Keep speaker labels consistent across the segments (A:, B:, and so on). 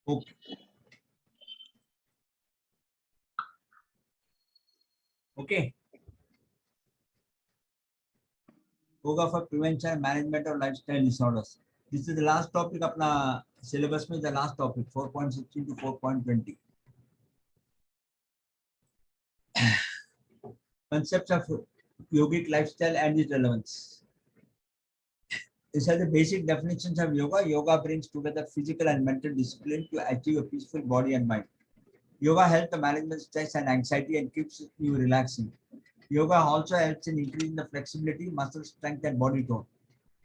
A: Okay. Okay. Yoga for prevention and management of lifestyle disorders. This is the last topic अपना syllabus में, the last topic 4.16 to 4.20. Concepts of yogic lifestyle and its relevance. These are the basic definitions of yoga. Yoga brings together physical and mental discipline to achieve a peaceful body and mind. Yoga helps the management stress and anxiety and keeps you relaxing. Yoga also helps in increasing the flexibility, muscle strength, and body tone.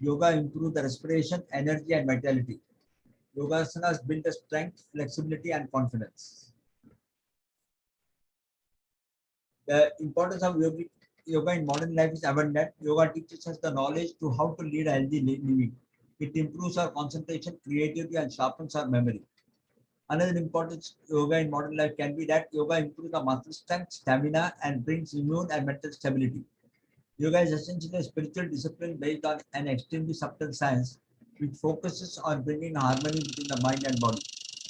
A: Yoga improves the respiration, energy, and vitality. Yogasanas build the strength, flexibility, and confidence. The importance of yoga in modern life is abundant. Yoga teaches us the knowledge to how to lead a healthy living. It improves our concentration, creativity, and sharpens our memory. Another important yoga in modern life can be that yoga improves the muscle strength, stamina, and brings immune and mental stability. Yoga is essentially a spiritual discipline based on an extremely subtle science which focuses on bringing harmony between the mind and body.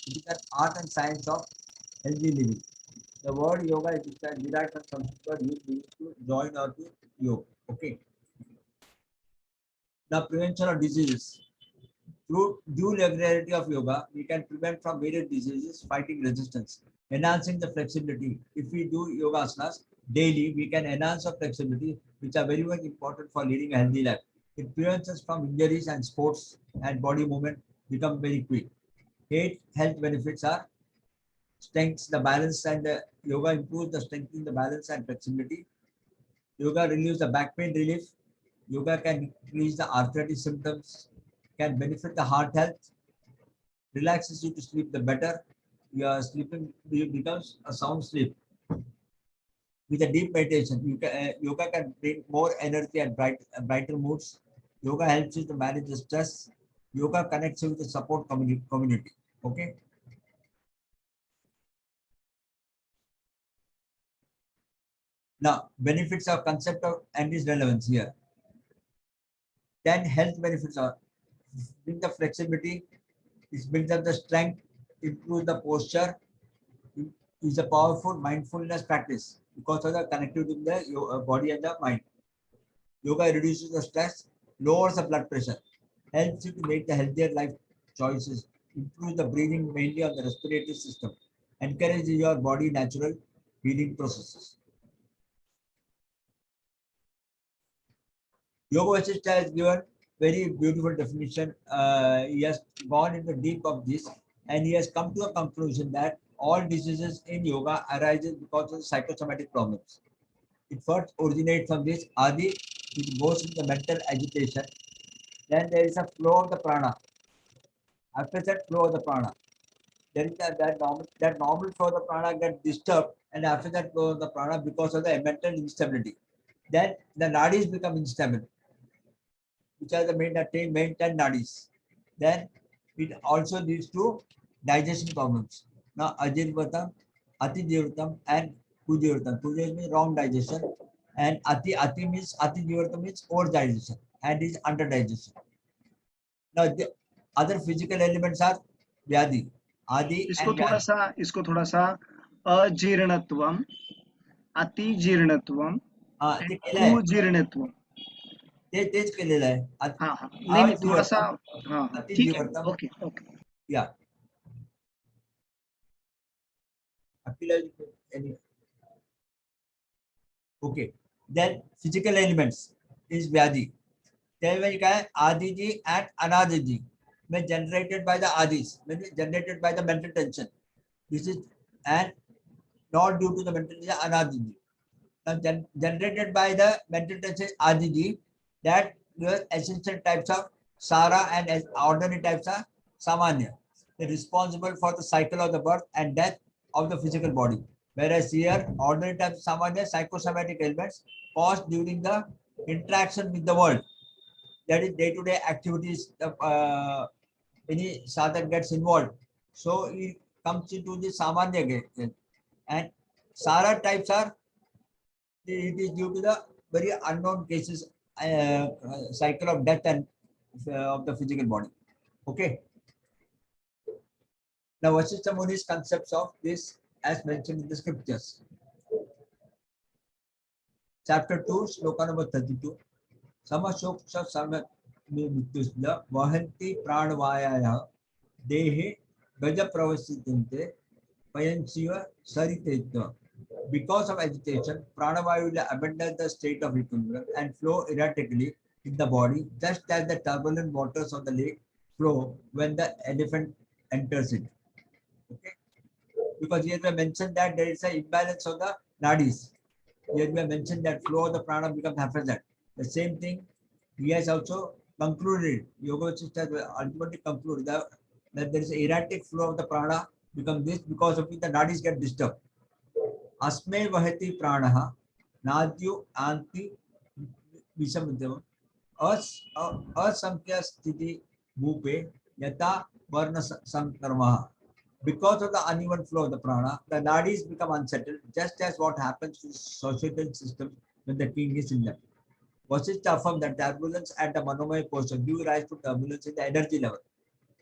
A: It is an art and science of healthy living. The word yoga is derived from Sanskrit word which means to join or to yoga. Okay. The prevention of diseases. Through due regularity of yoga, we can prevent from various diseases, fighting resistance, enhancing the flexibility. If we do yoga asanas daily, we can enhance our flexibility, which are very much important for leading a healthy life. It prevents us from injuries and sports and body movement become very quick. 8 health benefits are strengths the balance and the yoga improves the strength in the balance and flexibility. Yoga relieves the back pain relief. Yoga can increase the arthritis symptoms, can benefit the heart health, relaxes you to sleep the better. Your sleeping becomes a sound sleep. With a deep meditation, yoga can bring more energy and brighter moods. Yoga helps you to manage the stress. Yoga connects you with the support community. Okay. Now, benefits of concept of and its relevance here. Then health benefits are bring the flexibility, it builds up the strength, improves the posture, is a powerful mindfulness practice because of the connectivity in the body and the mind. Yoga reduces the stress, lowers the blood pressure, helps you to make the healthier life choices, improves the breathing mainly on the respiratory system, encourages your body natural healing processes. Yoga Vasishtha has given very beautiful definition. He has gone into deep of this and he has come to a conclusion that all diseases in yoga arises because of psychosomatic problems. It first originates from this Adi, which goes into the mental agitation. Then there is a flow of the prana. After that flow of the prana, there is that normal flow of the prana gets disturbed, and after that flow of the prana because of the mental instability. Then the nadis become instable, which are the main 10 nadis. Then it also leads to digestion problems. Now, Ajirvatam, Atijivratam, and Kujivratam. Kujiv means wrong digestion, and Ati means Atijivratam means over digestion, and is under digestion. Now, the other physical elements are Vyadi, Adi, and Vyadi.
B: इसको थोड़ा सा अजीर्णत्वम, अतिजीर्णत्वम,
A: ते केलं आहे
B: कुजीर्णत्वम.
A: तेच केलेलं आहे.
B: हाँ हाँ नहीं नहीं थोड़ा सा हाँ हाँ ठीक है
A: अतिजीवर्तम
B: ओके ओके
A: या any okay. Then physical elements is Vyadi. त्यावेळी काय आदिजी and anadiji when generated by the adis, when generated by the mental tension. This is and not due to the mental tension anadiji. Now generated by the mental tension adiji, that your essential types of Sara and ordinary types are Samanya. They're responsible for the cycle of the birth and death of the physical body. Whereas here, ordinary types of Samanya, psychosomatic elements caused during the interaction with the world. That is day-to-day activities any sadhak gets involved. So it comes into the Samanya gate. And Sara types are, it is due to the very unknown cases, cycle of death and of the physical body. Okay. Now, Vasishtha Muni's concepts of this as mentioned in the scriptures. Chapter 2, Shloka number 32. Samashoksha Samyakmittusya Vahanti Pranavayaya Dehe Gaja Pravasitinte Payansiva Saritetva. Because of agitation, pranavayu will abandon the state of equilibrium and flow erratically in the body, just as the turbulent waters of the lake flow when the elephant enters it. Okay? Because here we have mentioned that there is an imbalance of the nadis. Here we have mentioned that flow of the prana becomes haphazard. The same thing he has also concluded. Yoga Vasishtha has ultimately concluded that there is erratic flow of the prana becomes this because of which the nadis get disturbed. अस्मे वहति प्राणः नाद्यु आंति विषमद्यम असंख्य स्थिति भूपे यथा वर्ण संकर्मः. Because of the uneven flow of the prana, the nadis become unsettled, just as what happens to societal systems when the king is in them. Vasishtha affirms that turbulence at the manomaya portion gives rise to turbulence in the energy level.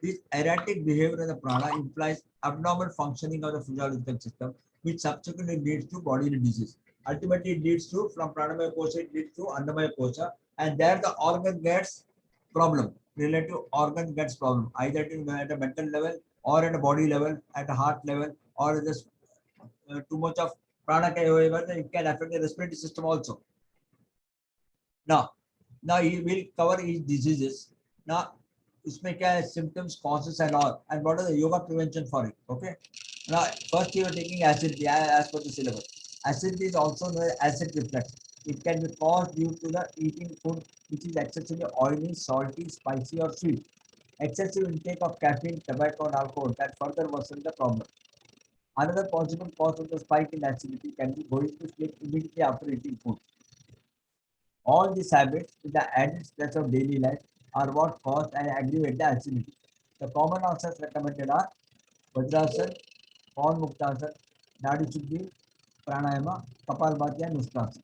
A: This erratic behavior of the prana implies abnormal functioning of the physiological system, which subsequently leads to bodily disease. Ultimately, it leads to, from pranamaya kosha, it leads to annamaya kosha, and there the organ gets problem. Relative organ gets problem, either at a mental level or at a body level, at a heart level, or just too much of prana, it can affect the respiratory system also. Now he will cover his diseases. Now, इसमें क्या है, symptoms, causes and all, and what are the yoga prevention for it. Okay. Now, first you are taking acidity as per the syllabus. Acidity is also known as acid reflux. It can be caused due to the eating food which is excessively oily, salty, spicy or sweet. Excessive intake of caffeine, tobacco and alcohol can further worsen the problem. Another possible cause of the spike in acidity can be going to sleep immediately after eating food. All these habits, with the added stress of daily life, are what cause and aggravate the acidity. The common answers recommended are Vajrasana, Pawan Muktasana, Nadi Shuddhi, Pranayama, Kapalbhati and Ustrasana.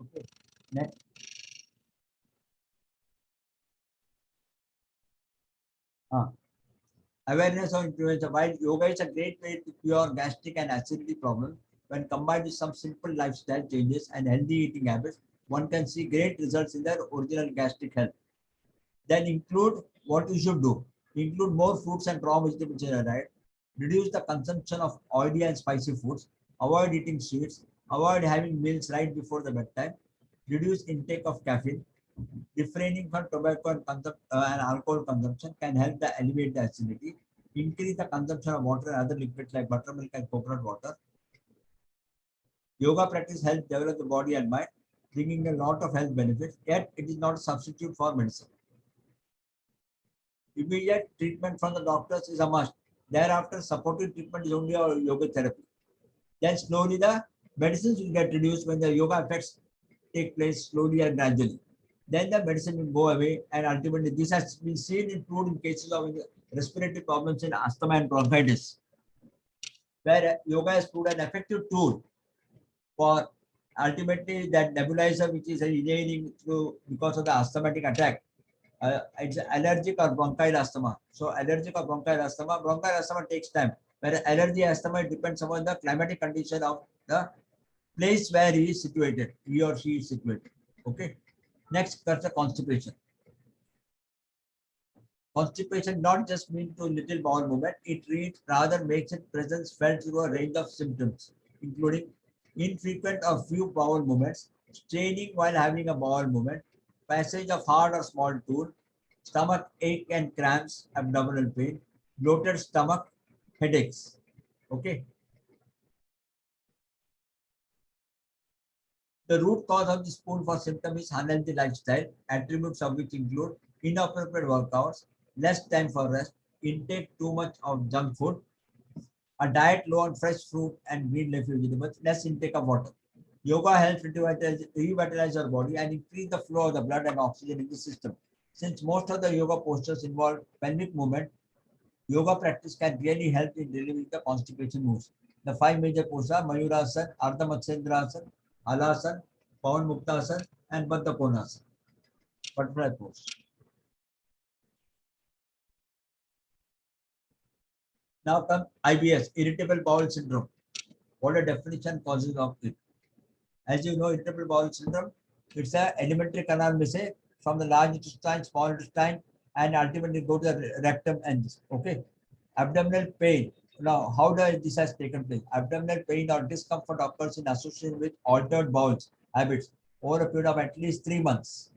A: Okay, next. Awareness of influenza. While yoga is a great way to cure gastric and acidity problems, when combined with some simple lifestyle changes and healthy eating habits, one can see great results in their original gastric health. Then include what you should do. Include more fruits and raw vegetables in your diet. Reduce the consumption of oily and spicy foods. Avoid eating sweets. Avoid having meals right before the bedtime. Reduce intake of caffeine. Refraining from tobacco and alcohol consumption can help to alleviate the acidity. Increase the consumption of water and other liquids like buttermilk and coconut water. Yoga practice helps develop the body and mind, bringing a lot of health benefits, yet it is not a substitute for medicine. Immediate treatment from the doctors is a must. Thereafter, supportive treatment is only a yoga therapy. Then slowly the medicines will get reduced when the yoga effects take place slowly and gradually. Then the medicine will go away, and ultimately this has been seen improved in cases of respiratory problems in asthma and bronchitis, where yoga has proved an effective tool for ultimately that nebulizer which is inhaling through because of the asthmatic attack. It's allergic or bronchial asthma. So allergic or bronchial asthma takes time. Whereas allergy asthma, it depends upon the climatic condition of the place where he is situated, he or she is situated. Okay. Next, that's the constipation. Constipation not just means to little bowel movement, it rather makes its presence felt through a range of symptoms, including infrequent or few bowel movements, straining while having a bowel movement, passage of hard or small stool, stomach ache and cramps, abdominal pain, bloated stomach, headaches. Okay. The root cause of this pool for symptom is unhealthy lifestyle, attributes of which include inappropriate workouts, less time for rest, intake too much of junk food, a diet low on fresh fruit and green leafy vegetables, less intake of water. Yoga helps revitalize your body and increase the flow of the blood and oxygen in the system. Since most of the yoga postures involve pelvic movement, yoga practice can really help in relieving the constipation moves. The 5 major poses are Mayurasana, Ardha Matsyendrasana, Halasana, Pawan Muktasana, and Baddha Konasana. Butterfly pose. Now come IBS, irritable bowel syndrome. What are definition causes of it? As you know, irritable bowel syndrome, it's a alimentary canal missing from the large intestine, small intestine, and ultimately go to the rectum ends. Okay. Abdominal pain. Now, how does this has taken place? Abdominal pain or discomfort occurs in association with altered bowel habits over a period of at least 3 months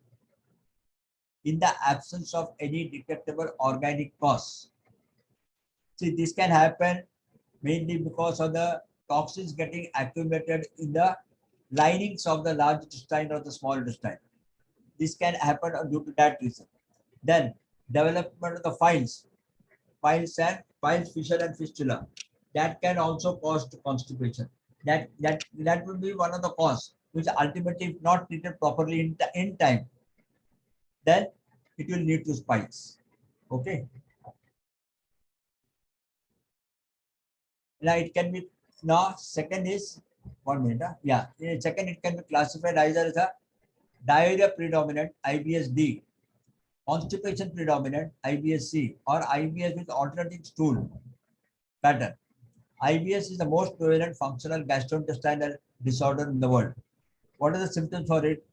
A: in the absence of any detectable organic cause. See, this can happen mainly because of the toxins getting accumulated in the linings of the large intestine or the small intestine. This can happen due to that reason. Then development of the files, fissure and fistula. That can also cause constipation. That will be one of the cause, which ultimately, if not treated properly in time, then it will lead to spikes. Okay. Now it can be now second is 1 minute. Yeah. Second, it can be classified either as a diarrhea predominant IBS-D, constipation predominant IBS-C, or IBS with alternating stool pattern. IBS is the most prevalent functional gastrointestinal disorder in the world. What are the symptoms for it?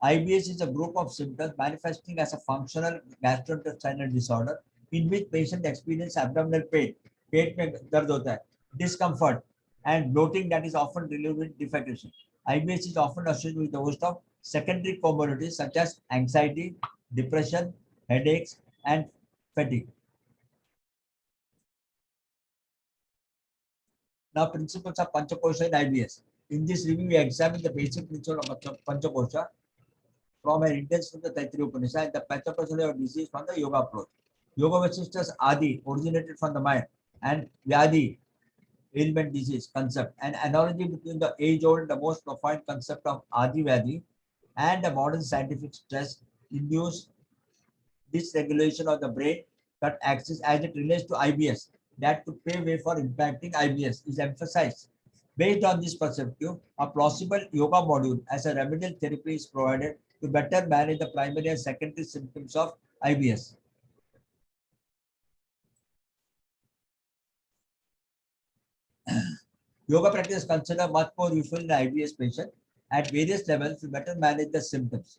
A: IBS is a group of symptoms manifesting as a functional gastrointestinal disorder in which patient experience abdominal pain, पेट में दर्द होता है, discomfort, and bloating that is often relieved with defecation. IBS is often associated with a host of secondary comorbidities such as anxiety, depression, headaches, and fatigue. Now, principles of Panchakosha in IBS. In this review, we examine the basic principle of Panchakosha from an intense from the Taittiriya Upanishad and the Panchakosha of disease from the yoga approach. Yoga Vasishta's Adi originated from the mind and Vyadi, ailment disease concept, an analogy between the age-old, the most profound concept of Adi Vyadi and the modern scientific stress-induced dysregulation of the brain cut axis as it relates to IBS that could pave way for impacting IBS is emphasized. Based on this perspective, a plausible yoga module as a remedial therapy is provided to better manage the primary and secondary symptoms of IBS. Yoga practice considered much more useful in the IBS patient at various levels to better manage the symptoms.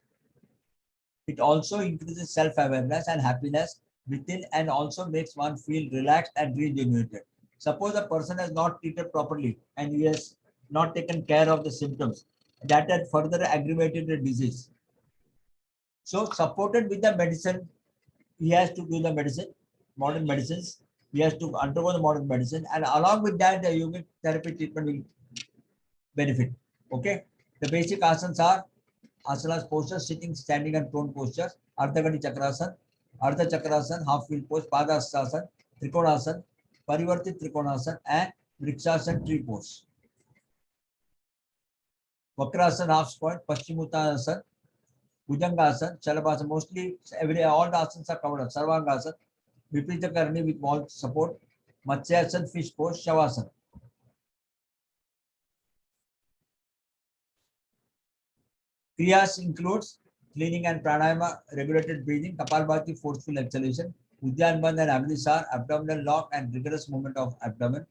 A: It also increases self-awareness and happiness within and also makes one feel relaxed and rejuvenated. Suppose a person has not treated properly and he has not taken care of the symptoms that had further aggravated the disease. So supported with the medicine, he has to do the medicine, modern medicines. He has to undergo the modern medicine, and along with that, the yogic therapy treatment will benefit. Okay. The basic asanas are asanas postures, sitting, standing, and prone postures. Ardhagati Chakrasana, Ardha Chakrasana, half wheel pose, Padasana, Trikonasana, Parivartit Trikonasana, and Vrikshasana, tree pose. Vakrasana, half squat, Paschimottanasana, Bhujangasana, Shalabhasana. Mostly all the asanas are covered. Sarvangasana, Viparita Karani with wall support, Matsyasana, fish pose, Shavasana. Kriyas includes cleaning and pranayama, regulated breathing, Kapalbhati, forceful exhalation, Udyan Bandh and Abhisar, abdominal lock and rigorous movement of abdomen,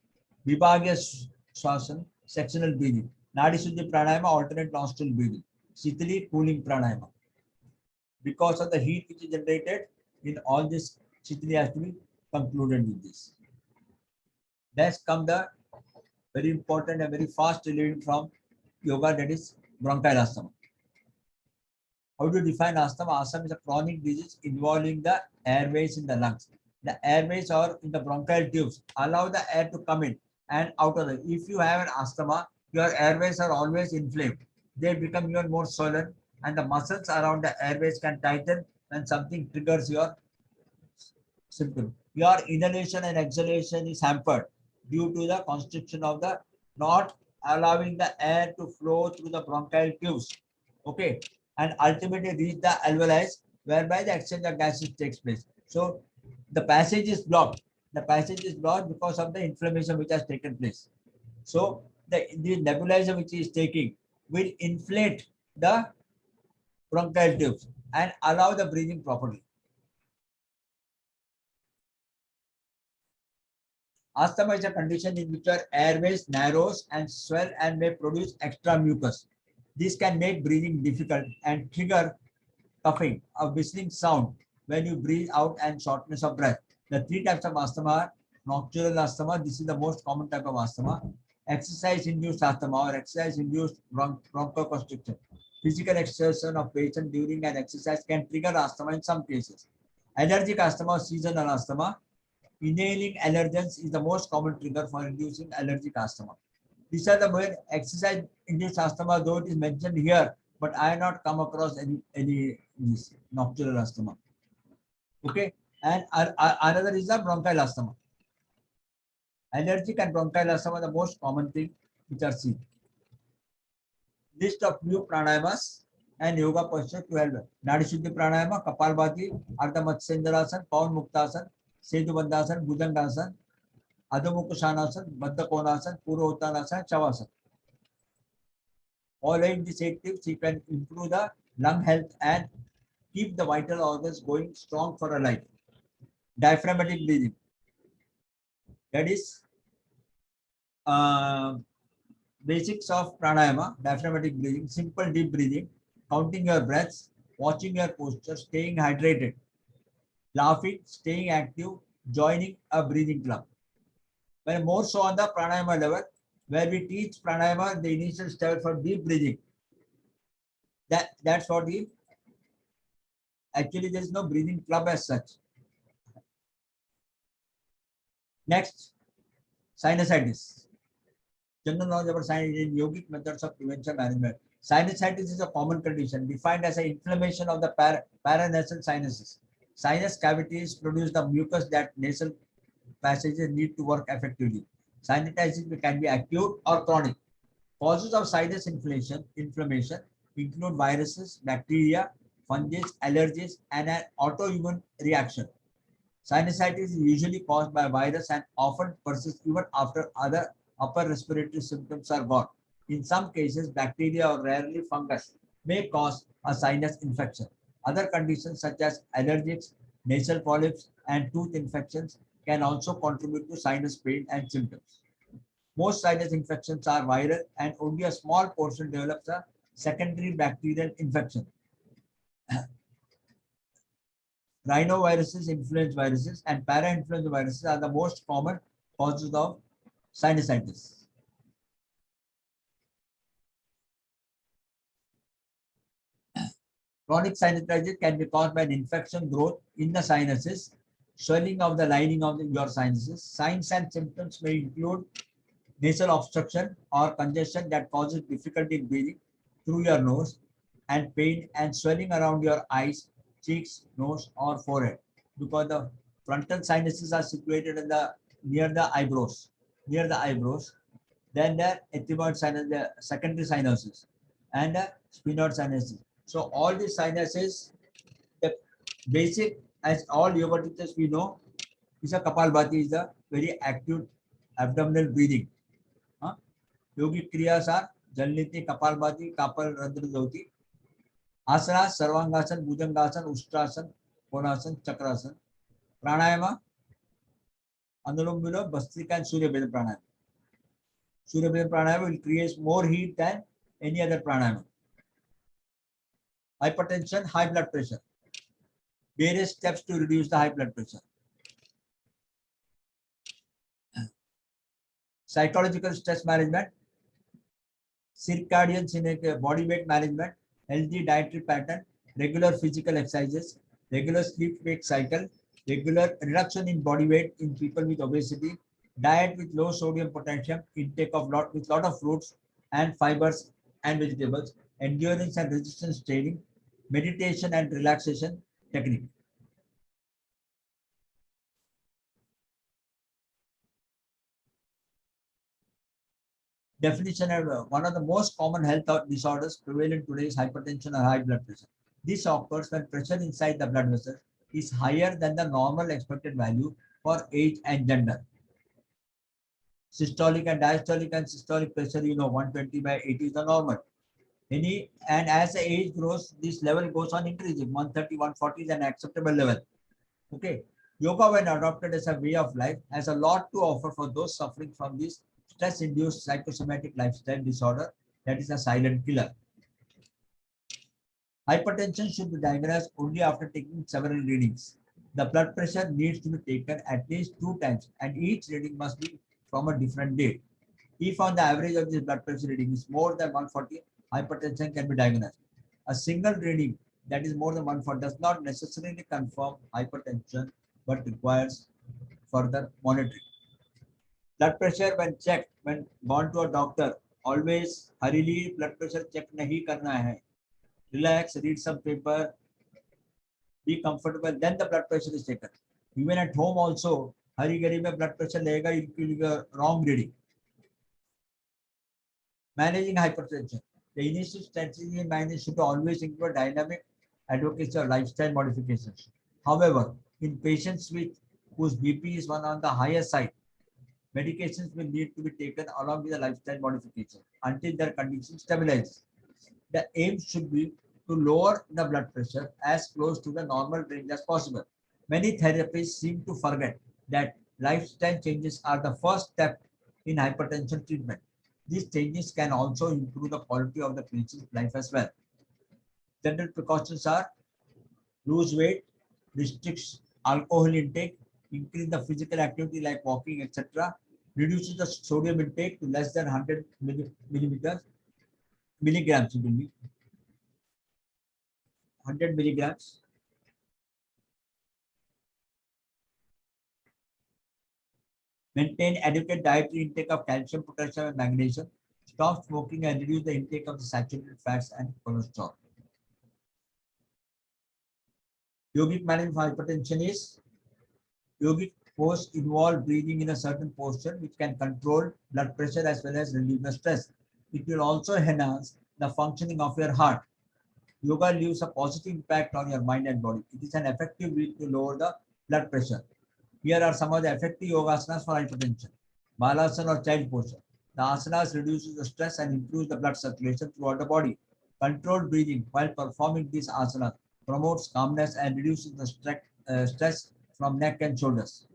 A: Vibhagya Swasan, sectional breathing, Nadi Shuddhi pranayama, alternate nostril breathing, Shitali, cooling pranayama. Because of the heat which is generated in all this, Shitali has to be concluded with this. Next come the very important and very fast relieving from yoga, that is bronchial asthma. How to define asthma? Asthma is a chronic disease involving the airways in the lungs. The airways are in the bronchial tubes. Allow the air to come in and out of it. If you have an asthma, your airways are always inflamed. They become even more swollen, and the muscles around the airways can tighten when something triggers your symptom. Your inhalation and exhalation is hampered due to the constriction of the not allowing the air to flow through the bronchial tubes. Okay, and ultimately reach the alveoli, whereby the exchange of gases takes place. So the passage is blocked. The passage is blocked because of the inflammation which has taken place. So the nebulizer which is taking will inflate the bronchial tubes and allow the breathing properly. Asthma is a condition in which your airways narrows and swell and may produce extra mucus. This can make breathing difficult and trigger coughing, a whistling sound when you breathe out, and shortness of breath. The three types of asthma are nocturnal asthma. This is the most common type of asthma. Exercise-induced asthma or exercise-induced bronchoconstriction. Physical exertion of patient during an exercise can trigger asthma in some cases. Allergic asthma or seasonal asthma. Inhaling allergens is the most common trigger for inducing allergic asthma. These are the main exercise-induced asthma, though it is mentioned here, but I have not come across any this nocturnal asthma. Okay, and another is the bronchial asthma. Allergic and bronchial asthma are the most common thing which are seen. List of new pranayamas and yoga postures to help. Nadi Shuddhi pranayama, Kapalbhati, Ardha Matsyendrasana, Pawan Muktasan, Setu Bandhasan, Bhujangasan, Adho Mukha Svanasana, Baddha Konasana, Purva Uttanasana, Shavasana. Following these activities, you can improve the lung health and keep the vital organs going strong for a life. Diaphragmatic breathing. That is basics of pranayama, diaphragmatic breathing, simple deep breathing, counting your breaths, watching your posture, staying hydrated, laughing, staying active, joining a breathing club. When more so on the pranayama level, where we teach pranayama, the initial step for deep breathing. That's what we actually, there is no breathing club as such. Next, sinusitis. General knowledge about sinus in yogic methods of prevention management. Sinusitis is a common condition defined as an inflammation of the paranasal sinuses. Sinus cavities produce the mucus that nasal passages need to work effectively. Sinusitis can be acute or chronic. Causes of sinus inflammation include viruses, bacteria, fungi, allergies, and an autoimmune reaction. Sinusitis is usually caused by virus and often persists even after other upper respiratory symptoms are gone. In some cases, bacteria or rarely fungus may cause a sinus infection. Other conditions such as allergies, nasal polyps, and tooth infections can also contribute to sinus pain and symptoms. Most sinus infections are viral and only a small portion develops a secondary bacterial infection. Rhinoviruses, influenza viruses, and parainfluenza viruses are the most common causes of sinusitis. Chronic sinusitis can be caused by an infection growth in the sinuses, swelling of the lining of your sinuses. Signs and symptoms may include nasal obstruction or congestion that causes difficulty in breathing through your nose, and pain and swelling around your eyes, cheeks, nose, or forehead, because the frontal sinuses are situated in the near the eyebrows. Then the ethmoid sinus, the secondary sinuses, and the sphenoid sinuses. So all these sinuses, the basic, as all yoga teachers we know, is a Kapalbhati, is a very active abdominal breathing. Yogic kriyas are Jalniti, Kapalbhati, Kapal Randra Jyoti. Asana, Sarvangasana, Bhujangasana, Ustrasana, Konasana, Chakrasana. Pranayama, Anulom Vilom, Bhastrika, and Surya Beda Pranayama. Surya Beda Pranayama will create more heat than any other pranayama. Hypertension, high blood pressure. Various steps to reduce the high blood pressure. Psychological stress management, circadian body weight management, healthy dietary pattern, regular physical exercises, regular sleep-wake cycle, regular reduction in body weight in people with obesity, diet with low sodium potassium, intake of lot of fruits and fibers and vegetables, endurance and resistance training, meditation and relaxation technique. Definition of one of the most common health disorders prevalent today is hypertension or high blood pressure. This occurs when pressure inside the blood vessel is higher than the normal expected value for age and gender. Systolic and diastolic and systolic pressure, 120/80 is the normal. And as the age grows, this level goes on increasing. 130, 140 is an acceptable level. Okay. Yoga, when adopted as a way of life, has a lot to offer for those suffering from this stress-induced psychosomatic lifestyle disorder that is a silent killer. Hypertension should be diagnosed only after taking several readings. The blood pressure needs to be taken at least 2 times, and each reading must be from a different date. If on the average of this blood pressure reading is more than 140, hypertension can be diagnosed. A single reading that is more than 140 does not necessarily confirm hypertension, but requires further monitoring. Blood pressure when checked, when gone to a doctor, always hurriedly blood pressure check nahi karna hai. Relax, read some paper, be comfortable, then the blood pressure is taken. Even at home also, hurry gari mein blood pressure lega, it will be a wrong reading. Managing hypertension. The initial strategy in management should always include dynamic advocacy or lifestyle modifications. However, in patients with whose BP is one on the higher side, medications will need to be taken along with the lifestyle modification until their condition stabilizes. The aim should be to lower the blood pressure as close to the normal range as possible. Many therapists seem to forget that lifestyle changes are the first step in hypertension treatment. These changes can also improve the quality of the patient's life as well. General precautions are lose weight, restrict alcohol intake, increase the physical activity like walking, etc. Reduces the sodium intake to less than 100 milligrams, it will be 100 milligrams. Maintain adequate dietary intake of calcium, potassium, and magnesium. Stop smoking and reduce the intake of the saturated fats and cholesterol. Yogic management of hypertension is yogic pose involve breathing in a certain posture which can control blood pressure as well as relieve the stress. It will also enhance the functioning of your heart. Yoga leaves a positive impact on your mind and body. It is an effective way to lower the blood pressure. Here are some of the effective yoga asanas for hypertension. Balasana or child posture. The asanas reduces the stress and improves the blood circulation throughout the body. Controlled breathing while performing these asanas promotes calmness and reduces the stress from neck and shoulders.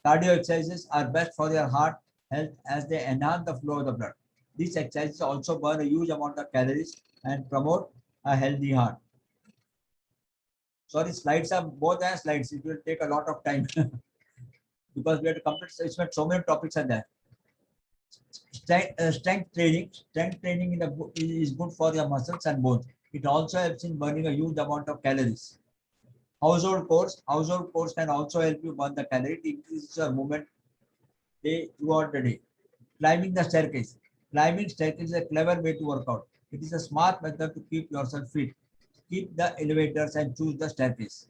A: Cardio exercises are best for your heart health as they enhance the flow of the blood. These exercises also burn a huge amount of calories and promote a healthy heart. Sorry, slides are both as slides. It will take a lot of time because we have to complete. So many topics are there. Strength training. Strength training is good for your muscles and bones. It also helps in burning a huge amount of calories. Household chores. Household chores can also help you burn the calories. It increases your movement throughout the day. Climbing the staircase. Climbing staircase is a clever way to work out. It is a smart method to keep yourself fit. Keep the elevators and choose the staircase.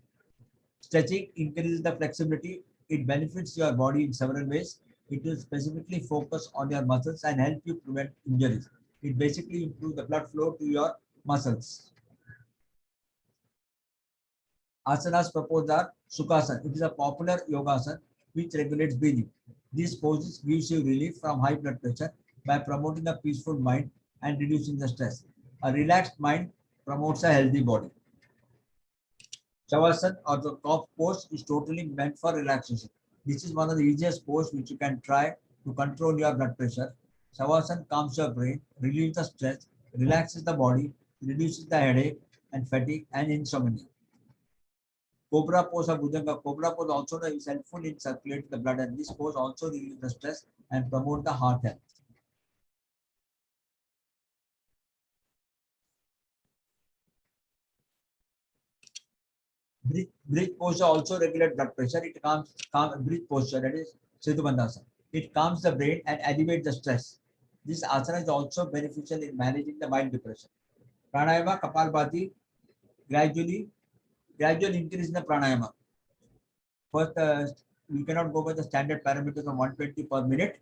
A: Stretching increases the flexibility. It benefits your body in several ways. It will specifically focus on your muscles and help you prevent injuries. It basically improves the blood flow to your muscles. Asanas proposed are Sukhasana. It is a popular yoga asana which regulates breathing. This poses gives you relief from high blood pressure by promoting a peaceful mind and reducing the stress. A relaxed mind promotes a healthy body. Shavasana or the cock pose is totally meant for relaxation. This is one of the easiest poses which you can try to control your blood pressure. Shavasana calms your brain, relieves the stress, relaxes the body, reduces the headache and fatigue and insomnia. Cobra pose or Bhujanga. Cobra pose also is helpful in circulating the blood, and this pose also relieves the stress and promote the heart health. Bridge posture also regulate blood pressure. It calm bridge posture, that is Setu Bandhasana. It calms the brain and alleviates the stress. This asana is also beneficial in managing the mild depression. Pranayama, Kapalbhati, gradual increase in the pranayama. First, you cannot go by the standard parameters of 120 per minute.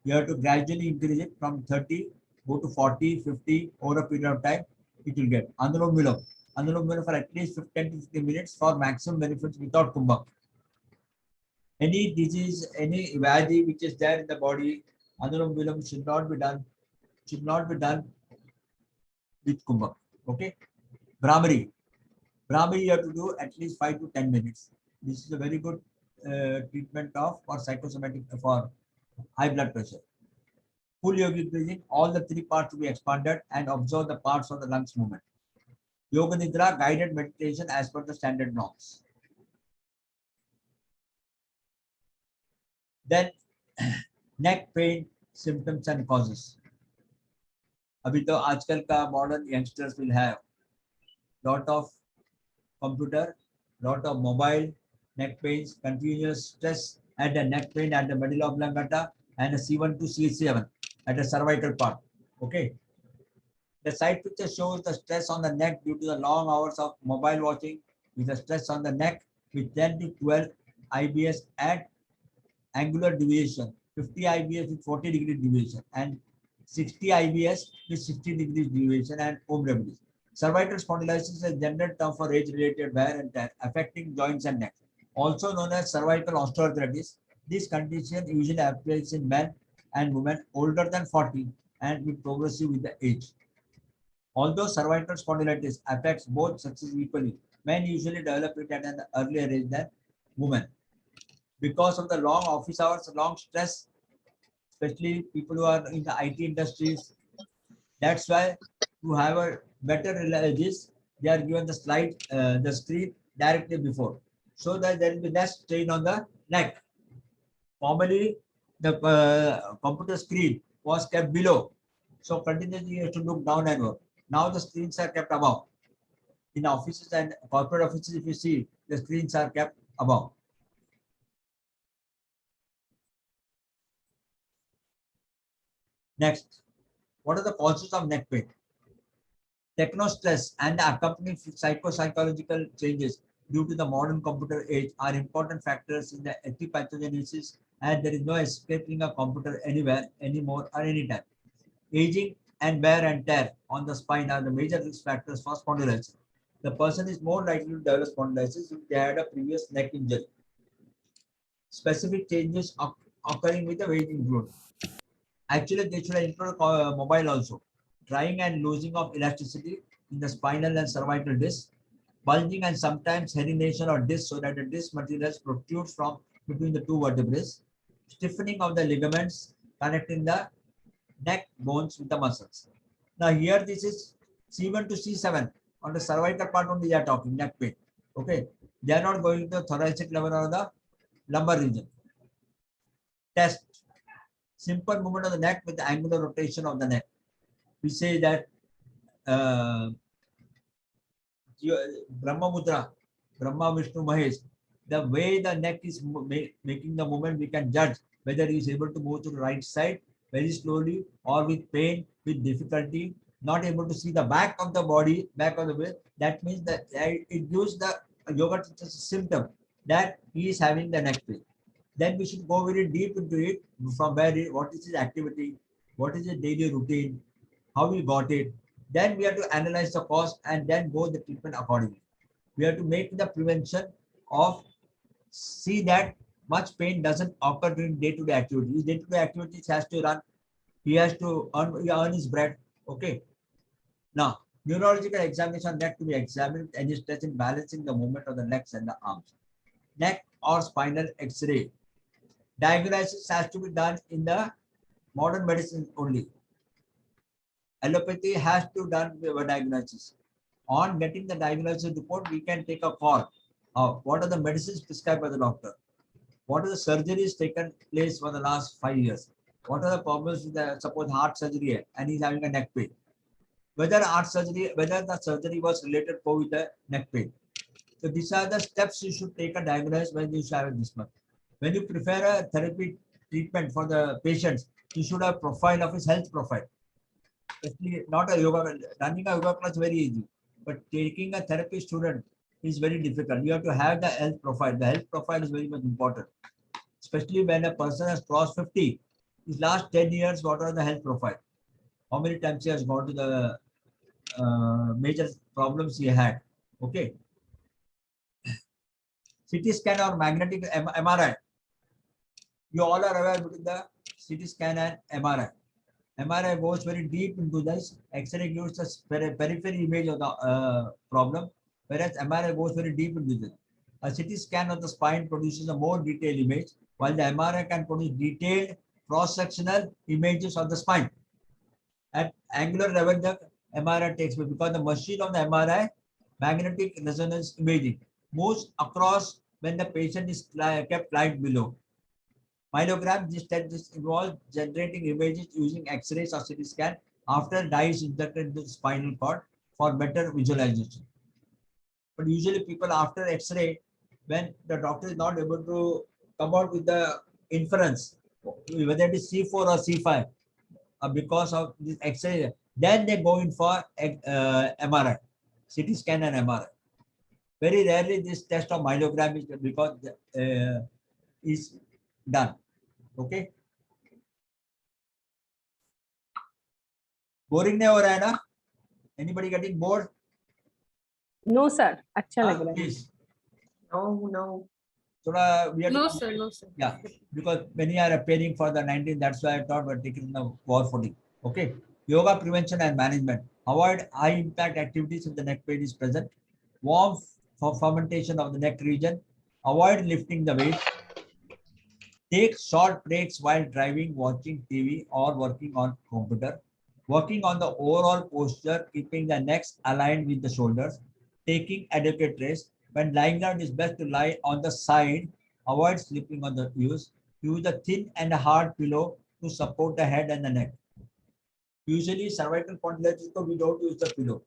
A: You have to gradually increase it from 30, go to 40, 50 over a period of time. It will get Anulom Vilom. Anulom Vilom for at least 10 to 15 minutes for maximum benefits without kumbhak. Any disease, any vyadhi which is there in the body, Anulom Vilom should not be done with kumbhak. Okay. Brahmari. Brahmari you have to do at least 5 to 10 minutes. This is a very good treatment of for psychosomatic for high blood pressure. Full yogic breathing, all the three parts to be expanded and observe the parts of the lungs movement. Yoga Nidra, guided meditation as per the standard norms. Then neck pain symptoms and causes. अभी तो आजकल का modern youngsters will have lot of computer, lot of mobile, neck pains, continuous stress at the neck pain at the medulla oblongata and a C1 to C7 at the cervical part. Okay. The side picture shows the stress on the neck due to the long hours of mobile watching with the stress on the neck with 10 to 12 IBS at angular deviation, 50 IBS with 40-degree deviation and 60 IBS with 60 degrees deviation and home remedies. Cervical spondylosis is a general term for age-related wear and tear affecting joints and neck. Also known as cervical osteoarthritis, this condition usually appears in men and women older than 40 and will progressive with the age. Although cervical spondylitis affects both sexes equally, men usually develop it at an earlier age than women. Because of the long office hours, long stress, especially people who are in the IT industries, that's why to have a better this, they are given the slide, the screen directly before, so that there will be less strain on the neck. Formerly, the computer screen was kept below, so continuously you have to look down and work. Now the screens are kept above. In offices and corporate offices, if you see, the screens are kept above. Next, what are the causes of neck pain? Techno-stress and the accompanying psychological changes due to the modern computer age are important factors in the epipathogenesis, and there is no escaping a computer anywhere, anymore, or anytime. Aging and wear and tear on the spine are the major risk factors for spondylitis. The person is more likely to develop spondylitis if they had a previous neck injury. Specific changes occurring with the weight include. Actually, they should include mobile also. Drying and losing of elasticity in the spinal and cervical disc, bulging and sometimes herniation or disc so that the disc material protrudes from between the two vertebrae, stiffening of the ligaments connecting the neck bones with the muscles. Now here this is C1 to C7 on the cervical part only they are talking, neck pain. Okay, they are not going to the thoracic level or the lumbar region. Test. Simple movement of the neck with the angular rotation of the neck. We say that Brahma Mudra, Brahma, Vishnu, Mahesh, the way the neck is making the movement, we can judge whether he is able to move to the right side very slowly or with pain, with difficulty, not able to see the back of the body, back of the way. That means that it gives the yoga teacher's symptom that he is having the neck pain. Then we should go very deep into it from where what is his activity, what is his daily routine, how he got it. Then we have to analyze the cause and then go the treatment accordingly. We have to make the prevention of see that much pain doesn't occur during day-to-day activities. Day-to-day activities has to run. He has to earn his bread. Okay. Now, neurological examination neck to be examined and is stress in balancing the movement of the legs and the arms. Neck or spinal X-ray. Diagnosis has to be done in the modern medicine only. Allopathy has to done with diagnosis. On getting the diagnosis report, we can take a call of what are the medicines prescribed by the doctor, what are the surgeries taken place for the last 5 years, what are the problems with the suppose heart surgery and he's having a neck pain, whether the surgery was related with the neck pain. So these are the steps you should take a diagnosis when you have this much. When you prepare a therapy treatment for the patients, you should have profile of his health profile. Especially not a yoga, running a yoga class is very easy, but taking a therapy student is very difficult. You have to have the health profile. The health profile is very much important, especially when a person has crossed 50. His last 10 years, what are the health profile? How many times he has gone to the major problems he had? Okay. CT scan or magnetic MRI. You all are aware between the CT scan and MRI. MRI goes very deep into this. X-ray gives us peripheral image of the problem, whereas MRI goes very deep into this. A CT scan of the spine produces a more detailed image, while the MRI can produce detailed cross-sectional images of the spine. At angular level, the MRI takes place because the machine of the MRI, magnetic resonance imaging, moves across when the patient is kept lying below. Myelogram, this involves generating images using X-rays or CT scan after dye is injected into the spinal cord for better visualization. But usually people after X-ray, when the doctor is not able to come out with the inference, whether it is C4 or C5, because of this X-ray, then they go in for MRI, CT scan and MRI. Very rarely this test of myelogram is because is done. Okay. Boring नहीं हो रहा है ना? Anybody getting bored?
C: No sir, अच्छा लग रहा है.
A: Please.
D: No.
A: थोड़ा we have
D: No,
A: to,
D: sir. No, sir.
A: yeah, because many are appearing for the 19. That's why I thought we're taking the war footing. Okay. Yoga prevention and management. Avoid high impact activities if the neck pain is present. Warm for fermentation of the neck region. Avoid lifting the weight. Take short breaks while driving, watching TV, or working on computer. Working on the overall posture, keeping the necks aligned with the shoulders. Taking adequate rest. When lying down, it is best to lie on the side. Avoid sleeping on the use. Use a thin and hard pillow to support the head and the neck. Usually, cervical spondylitis, we don't use the pillow.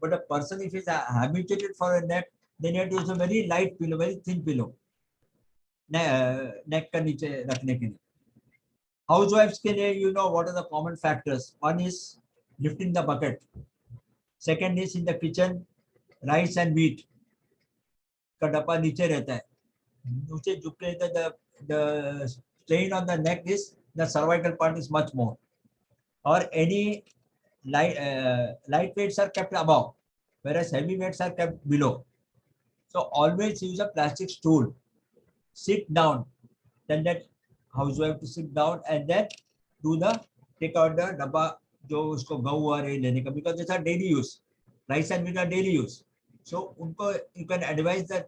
A: But a person, if he is habituated for a neck, then you have to use a very light pillow, very thin pillow. Neck का नीचे रखने के लिए. Housewives के लिए, you know what are the common factors. One is lifting the bucket. Second is in the kitchen, rice and wheat का डब्बा नीचे रहता है. नीचे झुक के रहता है. The strain on the neck is the cervical part is much more. Or any light weights are kept above, whereas heavy weights are kept below. So always use a plastic stool. Sit down. Then that housewife to sit down and then do the take out the dabba जो उसको गहू और लेने का, because it's a daily use. Rice and wheat are daily use. So उनको you can advise the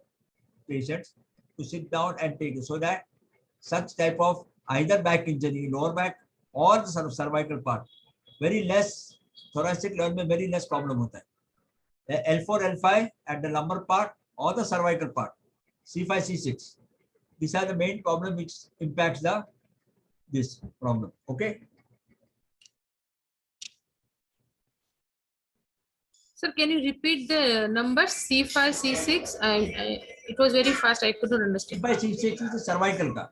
A: patients to sit down and take it, so that such type of either back injury, lower back or the cervical part, very less thoracic level में very less problem होता है. The L4, L5 at the lumbar part or the cervical part, C5, C6. These are the main problem which impacts this problem. Okay.
D: Sir, can you repeat the numbers C5, C6? It was very fast. I couldn't understand.
A: C5, C6 is the cervical का.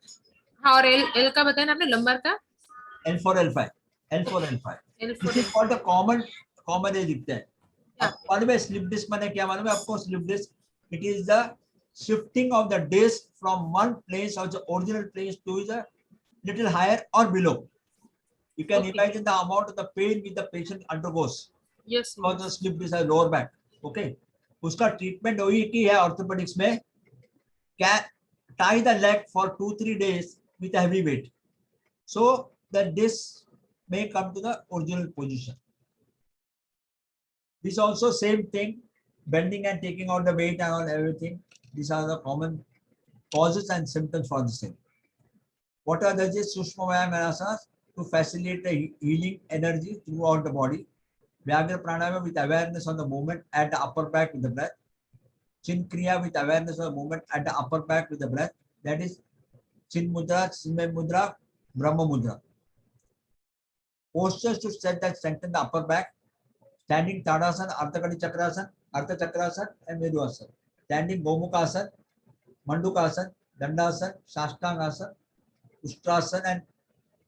D: हाँ, और L का बताया ना आपने, lumbar का?
A: L4, L5. L4, L5.
D: L4,
A: This is called the common ये दिखता है.
D: Yeah.
A: मालूम है slip disc माने क्या मालूम है आपको? Slip disc, it is the shifting of the disc from one place or the original place to the little higher or below. You can
D: Okay.
A: imagine the amount of the pain which the patient undergoes
D: Yes.
A: because the slip disc is lower back. Okay. उसका treatment वही की है orthopedics में. Can tie the leg for 2-3 days with a heavy weight, so that this may come to the original position. This also same thing, bending and taking out the weight and all everything. These are the common causes and symptoms for the same. What are these Sushma Vyayam asanas? To facilitate the healing energy throughout the body. Vyagra Pranayama with awareness on the movement at the upper back with the breath. Chin Kriya with awareness of the movement at the upper back with the breath. That is Chin Mudra, Chinmay Mudra, Brahma Mudra. Postures to strengthen the upper back. Standing Tadasana, Ardhakadi Chakrasana, Ardha Chakrasana, and Medusasana. Standing Gomukasana, Mandukasana, Dandasana, Shashtangasana, Ustrasana, and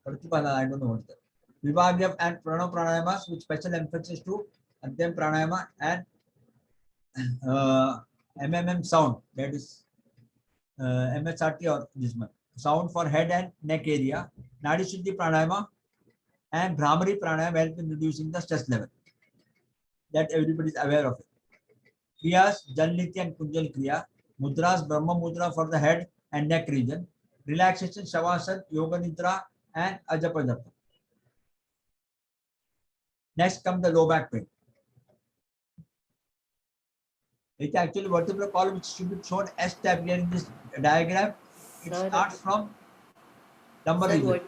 A: Pratipana. I don't know what that. Vibhagyam and Pranav Pranayamas with special emphasis to Adhyam Pranayama and MMM sound. That is MSRT or this one. Sound for head and neck area. Nadi Shuddhi Pranayama and Brahmari Pranayama help in reducing the stress level. That everybody is aware of it. Kriyas, Jalniti and Kunjal Kriya. Mudras, Brahma Mudra for the head and neck region. Relaxation, Shavasana, Yoga Nidra, and Ajapa Japa. Next comes the low back pain. It's actually vertebral column which should be shown as tab here in this diagram. It
E: Sir,
A: starts from lumbar
E: sir,
A: region.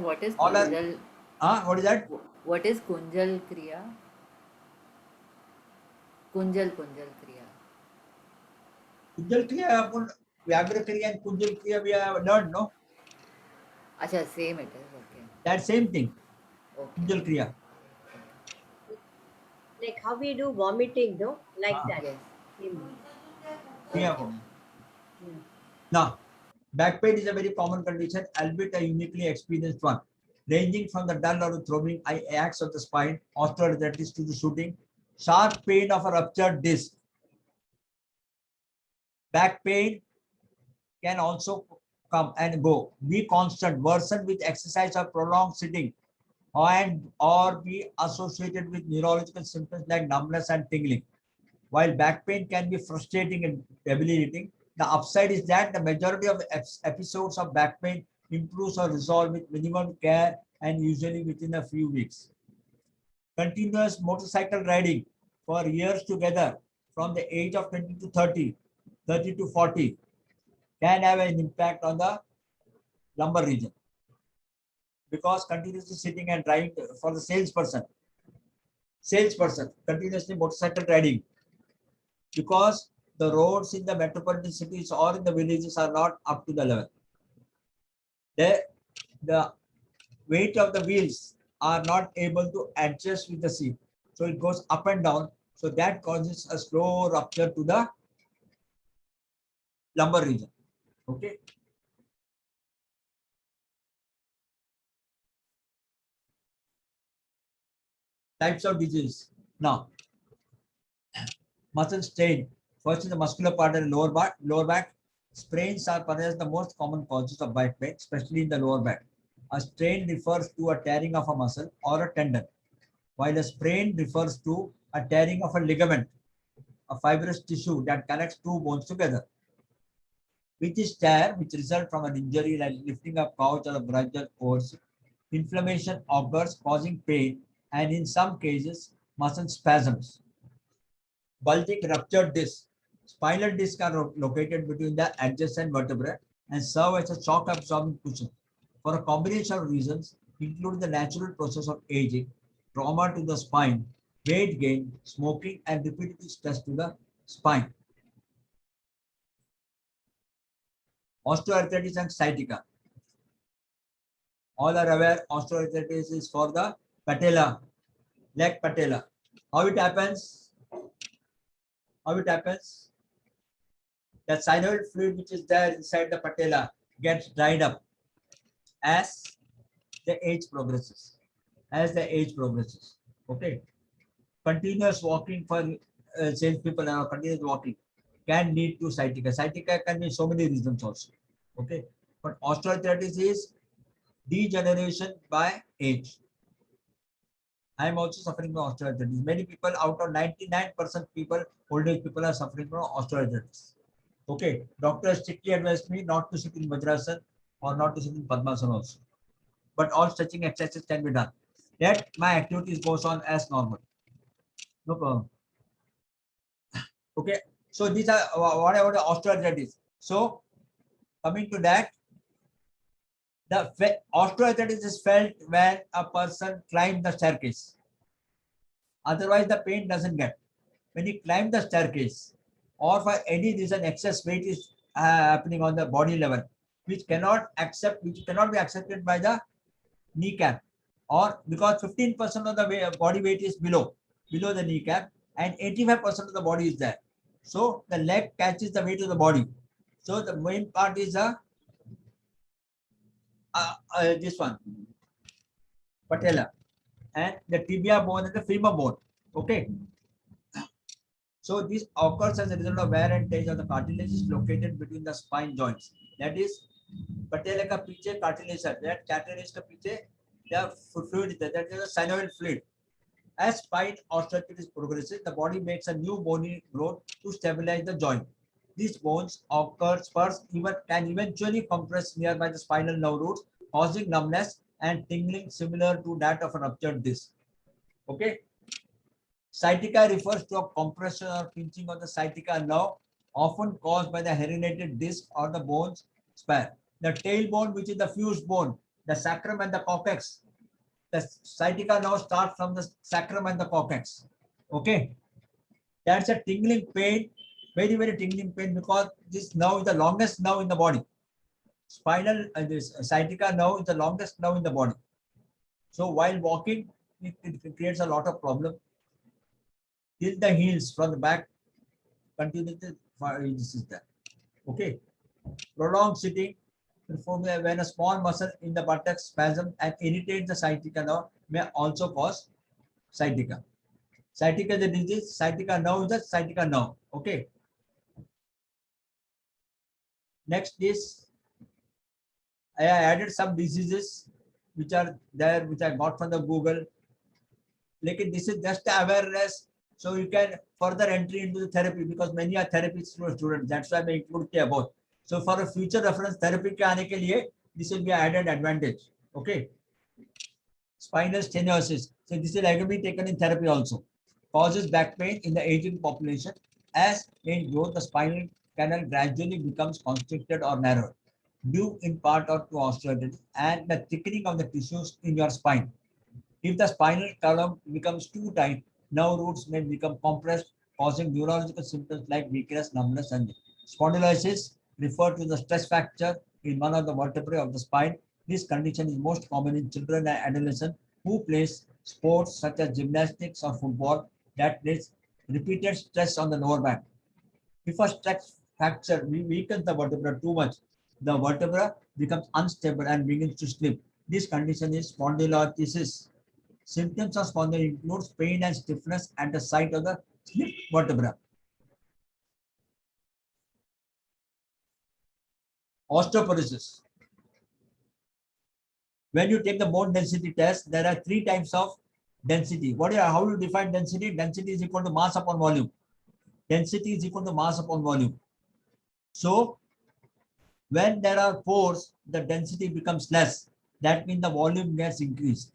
E: what is
A: All are,
E: Kunjal?
A: what is that?
E: What is Kunjal Kriya? Kunjal Kriya.
A: Kunjal Kriya, upon Vyagra Kriya and Kunjal Kriya we have learned, no?
E: Acha, same it is. Okay.
A: That same thing,
E: Okay.
A: Kunjal Kriya.
F: Like how we do vomiting, no? Like
A: Ah.
F: that.
E: Yes.
F: Same.
A: Kriya.
F: Yeah.
A: Now, back pain is a very common condition, albeit a uniquely experienced one, ranging from the dull or throbbing acts of the spine, osteoarthritis to the shooting, sharp pain of a ruptured disc. Back pain can also come and go, be constant, worsen with exercise or prolonged sitting, and or be associated with neurological symptoms like numbness and tingling. While back pain can be frustrating and debilitating, the upside is that the majority of episodes of back pain improves or resolve with minimum care and usually within a few weeks. Continuous motorcycle riding for years together from the age of 20 to 30, 30 to 40 can have an impact on the lumbar region, because continuously sitting and driving for the salesperson continuously motorcycle riding, because the roads in the metropolitan cities or in the villages are not up to the level. The weight of the wheels are not able to adjust with the seat. So it goes up and down. So that causes a slow rupture to the lumbar region. Okay. Types of disease. Now, muscle strain. First is the muscular part of the lower back. Sprains are perhaps the most common causes of back pain, especially in the lower back. A strain refers to a tearing of a muscle or a tendon, while a sprain refers to a tearing of a ligament, a fibrous tissue that connects two bones together. Which is tear, which results from an injury like lifting a couch or a brush force. Inflammation occurs, causing pain, and in some cases, muscle spasms. Bulging ruptured disc. Spinal discs are located between the adjacent vertebrae and serve as a shock absorbing cushion. For a combination of reasons, including the natural process of aging, trauma to the spine, weight gain, smoking, and repetitive stress to the spine. Osteoarthritis and sciatica. All are aware osteoarthritis is for the patella, leg patella. How it happens? How it happens? The synovial fluid which is there inside the patella gets dried up as the age progresses. As the age progresses. Okay. Continuous walking for salespeople and continuous walking can lead to sciatica. Sciatica can be so many reasons also. Okay. But osteoarthritis is degeneration by age. I am also suffering from osteoarthritis. Many people, out of 99% people, old age people are suffering from osteoarthritis. Okay, doctor strictly advised me not to sit in Vajrasan or not to sit in Padmasana also. But all stretching exercises can be done. Yet my activities goes on as normal. No problem. Okay, so these are what about the osteoarthritis. So coming to that, the osteoarthritis is felt when a person climbs the staircase. Otherwise, the pain doesn't get. When you climb the staircase, or for any reason excess weight is happening on the body level, which cannot be accepted by the kneecap, or because 15% of the body weight is below the kneecap, and 85% of the body is there. So the leg catches the weight of the body. So the main part is this one, patella, and the tibia bone and the femur bone. Okay. So this occurs as a result of wear and tear of the cartilage is located between the spine joints. That is, patella ka piche cartilage है. That cartilage ka piche the fluid, that is the synovial fluid. As spine osteoarthritis progresses, the body makes a new bony growth to stabilize the joint. These bones occurs first, can eventually compress nearby the spinal nerve roots, causing numbness and tingling similar to that of a ruptured disc. Okay. Sciatica refers to a compression or pinching of the sciatica nerve, often caused by the herniated disc or the bones spare. The tailbone, which is the fused bone, the sacrum and the coccyx. The sciatica nerve starts from the sacrum and the coccyx. Okay, that's a tingling pain, very, very tingling pain, because this nerve is the longest nerve in the body. Spinal, this sciatica nerve is the longest nerve in the body. So while walking, it creates a lot of problem. Till the heels from the back, continue this is that. Okay, prolonged sitting, when a small muscle in the buttocks spasm and irritate the sciatica nerve, may also cause sciatica. Sciatica is a disease, sciatica nerve is a sciatica nerve. Okay. Next is, I added some diseases which are there, which I got from the Google. Like this is just awareness, so you can further entry into the therapy, because many are therapy students. That's why I include the above. So for a future reference, therapy ke aane ke liye, this will be added advantage. Okay. Spinal stenosis. So this is regularly taken in therapy also. Causes back pain in the aging population. As in growth, the spinal canal gradually becomes constricted or narrowed, due in part or to osteoarthritis and the thickening of the tissues in your spine. If the spinal column becomes too tight, nerve roots may become compressed, causing neurological symptoms like weakness, numbness, and spondylosis. Refer to the stress fracture in one of the vertebrae of the spine. This condition is most common in children and adolescents who play sports such as gymnastics or football that place repeated stress on the lower back. If a stress fracture weakens the vertebra too much, the vertebra becomes unstable and begins to slip. This condition is spondylolisthesis. Symptoms of spondylosis includes pain and stiffness at the site of the slipped vertebra. Osteoporosis. When you take the bone density test, there are 3 types of density. How do you define density? Density is equal to mass upon volume. Density is equal to mass upon volume. So when there are pores, the density becomes less. That means the volume gets increased.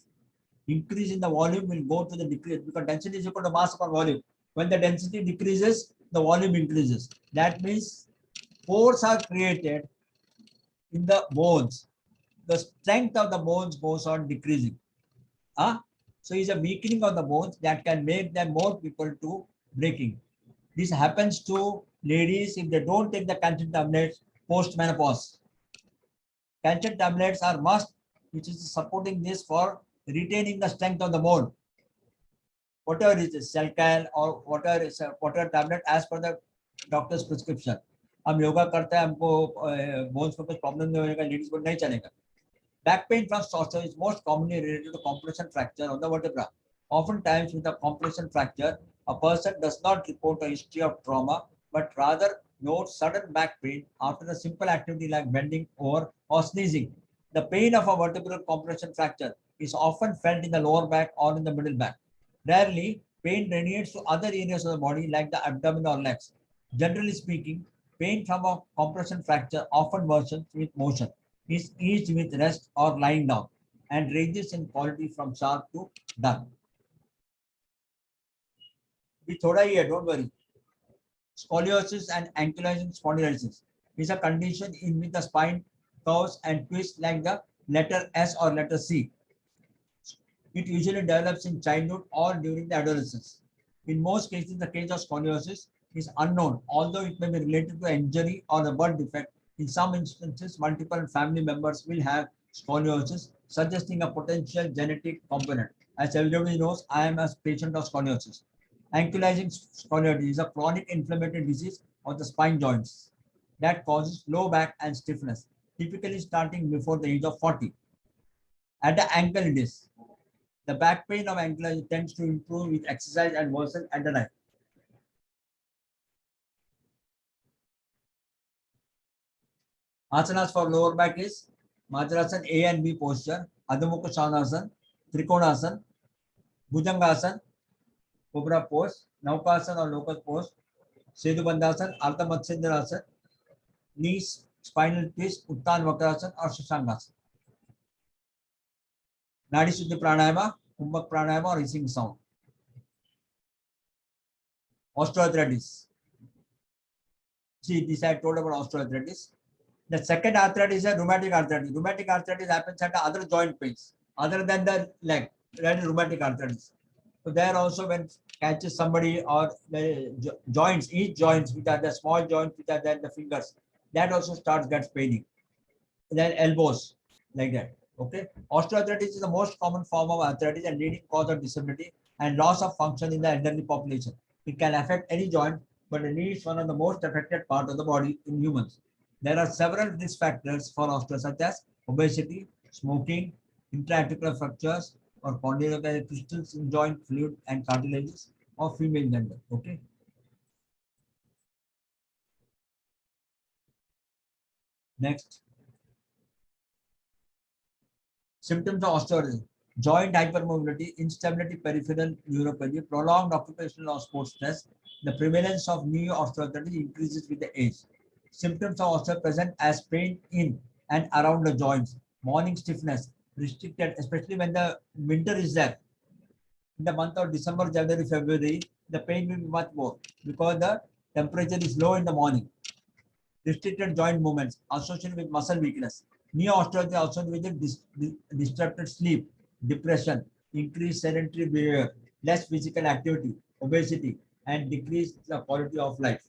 A: Increase in the volume will go to the decrease, because density is equal to mass upon volume. When the density decreases, the volume increases. That means pores are created in the bones. The strength of the bones goes on decreasing. So it's a weakening of the bones that can make them more people to breaking. This happens to ladies if they don't take the calcium tablets post menopause. Calcium tablets are must, which is supporting this for retaining the strength of the bone. Whatever it is, Selcal or whatever is a water tablet as per the doctor's prescription. हम योगा करते हैं, हमको bones में कुछ problem नहीं होगा, ladies को नहीं चलेगा. Back pain from torture is most commonly related to compression fracture of the vertebra. Oftentimes, with a compression fracture, a person does not report a history of trauma, but rather notes sudden back pain after a simple activity like bending over or sneezing. The pain of a vertebral compression fracture is often felt in the lower back or in the middle back. Rarely, pain radiates to other areas of the body like the abdomen or legs. Generally speaking, pain from a compression fracture often worsens with motion, is eased with rest or lying down, and ranges in quality from sharp to dull. Be thoda hi hai, don't worry. Scoliosis and ankylosing spondylosis is a condition in which the spine curves and twists like the letter S or letter C. It usually develops in childhood or during the adolescence. In most cases, the case of scoliosis is unknown, although it may be related to injury or a birth defect. In some instances, multiple family members will have scoliosis, suggesting a potential genetic component. As everybody knows, I am a patient of scoliosis. Ankylosing spondylosis is a chronic inflammatory disease of the spine joints that causes low back and stiffness, typically starting before the age of 40. At the ankle it is. The back pain of ankylosing tends to improve with exercise and worsen at the night. Asanas for lower back is Majrasan A and B posture, Adho Mukha Svanasana, Trikonasana, Bhujangasana, Cobra pose, Naukasana or locust pose, Setu Bandhasana, Ardha Matsyendrasana, knees, spinal twist, Uttan Vakrasana or Shashangasana. Nadi Shuddhi Pranayama, Kumbhak Pranayama or hissing sound. osteoarthritis. See, this I told about osteoarthritis. The second arthritis is a rheumatic arthritis. Rheumatic arthritis happens at other joint pains other than the leg. That is rheumatic arthritis. So there also when catches somebody or the joints, each joints which are the small joints which are there in the fingers, that also starts gets paining. Then elbows like that. Okay. Osteoarthritis is the most common form of arthritis and leading cause of disability and loss of function in the elderly population. It can affect any joint, but the knee is one of the most affected part of the body in humans. There are several risk factors for osteoarthritis such as obesity, smoking, intra-articular fractures, or spondylolisthesis crystals in joint fluid and cartilages of female gender. Okay. Next. Symptoms of osteoarthritis: joint hypermobility, instability, peripheral neuropathy, prolonged occupational or sports stress. The prevalence of knee osteoarthritis increases with the age. Symptoms of osteoarthritis present as pain in and around the joints, morning stiffness, restricted, especially when the winter is there. In the month of December, January, February, the pain will be much more because the temperature is low in the morning. Restricted joint movements associated with muscle weakness. Knee osteoarthritis also with disrupted sleep, depression, increased sedentary behavior, less physical activity, obesity, and decreased the quality of life.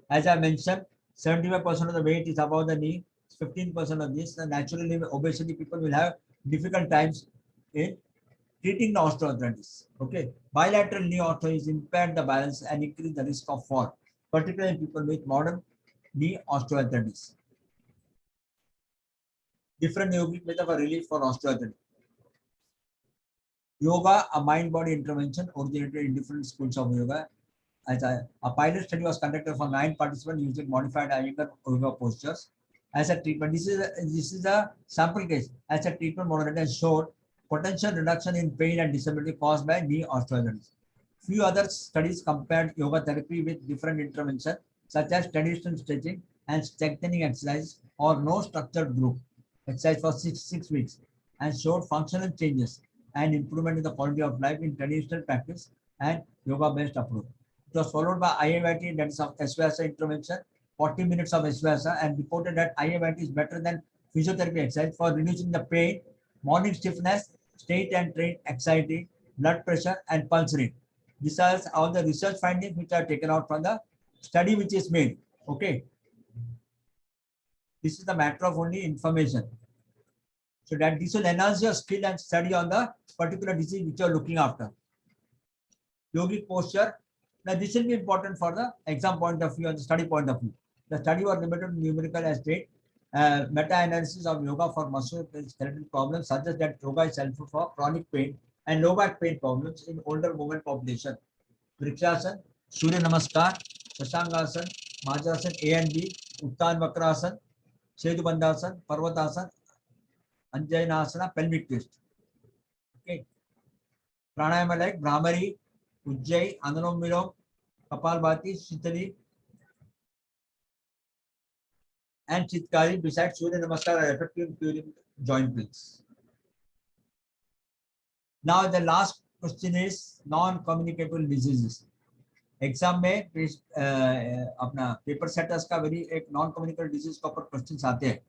A: As I mentioned, 75% of the weight is above the knee, 15% of this. And naturally, obesity people will have difficult times in treating the osteoarthritis. Okay, bilateral knee osteoarthritis impair the balance and increase the risk of fall, particularly in people with modern knee osteoarthritis. Different yogic method for relief for osteoarthritis. Yoga, a mind-body intervention, originated in different schools of yoga. A pilot study was conducted for 9 participants using modified Iyengar yoga postures as a treatment. This is a sample case as a treatment modality showed potential reduction in pain and disability caused by knee osteoarthritis. Few other studies compared yoga therapy with different interventions such as traditional stretching and strengthening exercise or no structured group exercise for 6 weeks and showed functional changes and improvement in the quality of life in traditional practice and yoga-based approach. It was followed by IAVT, that is of Svasa intervention, 40 minutes of Svasa, and reported that IAVT is better than physiotherapy exercise for reducing the pain, morning stiffness, state and train anxiety, blood pressure, and pulse rate. These are all the research findings which are taken out from the study which is made. Okay. This is the matter of only information. So that this will enhance your skill and study on the particular disease which you are looking after. Yogic posture. Now this will be important for the exam point of view and the study point of view. The study was limited to numerical as state. Meta-analysis of yoga for musculoskeletal problems suggests that yoga is helpful for chronic pain and low back pain problems in older women population. Vrikshasana, Surya Namaskar, Shashangasana, Majasana A and B, Uttan Vakrasana, Setu Bandhasana, Parvatasana, Anjayanasana, pelvic twist. Okay. Pranayama like Brahmari, Ujjayi, Anulom Vilom, Kapalbhati, Shitali, and Chitkari besides Surya Namaskar are effective in curing joint pains. Now the last question is non-communicable diseases. Exam में अपना paper setters का very एक non communicable disease के ऊपर questions आते हैं.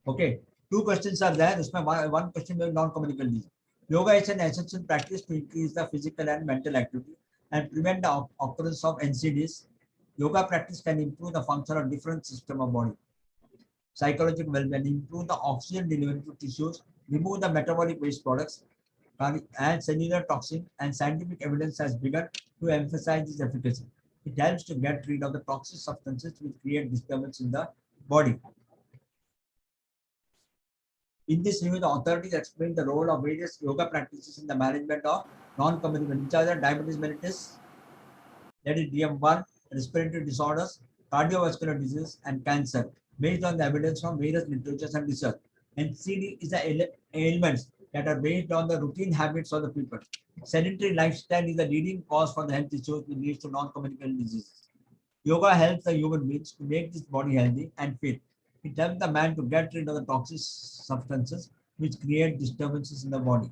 A: Okay, 2 questions are there. उसमें 1 question में non communicable disease. Yoga is an essential practice to increase the physical and mental activity and prevent the occurrence of NCDs. Yoga practice can improve the function of different systems of body. Psychological well-being, improve the oxygen delivery to tissues, remove the metabolic waste products, and cellular toxin, and scientific evidence has begun to emphasize its efficacy. It helps to get rid of the toxic substances which create disturbance in the body. In this review, the authorities explain the role of various yoga practices in the management of non-communicable, which are the diabetes mellitus, that is DM1, respiratory disorders, cardiovascular disease, and cancer, based on the evidence from various literatures and research. NCD is the ailments that are based on the routine habits of the people. Sedentary lifestyle is the leading cause for the health issues which leads to non-communicable diseases. Yoga helps the human beings to make this body healthy and fit. It helps the man to get rid of the toxic substances which create disturbances in the body.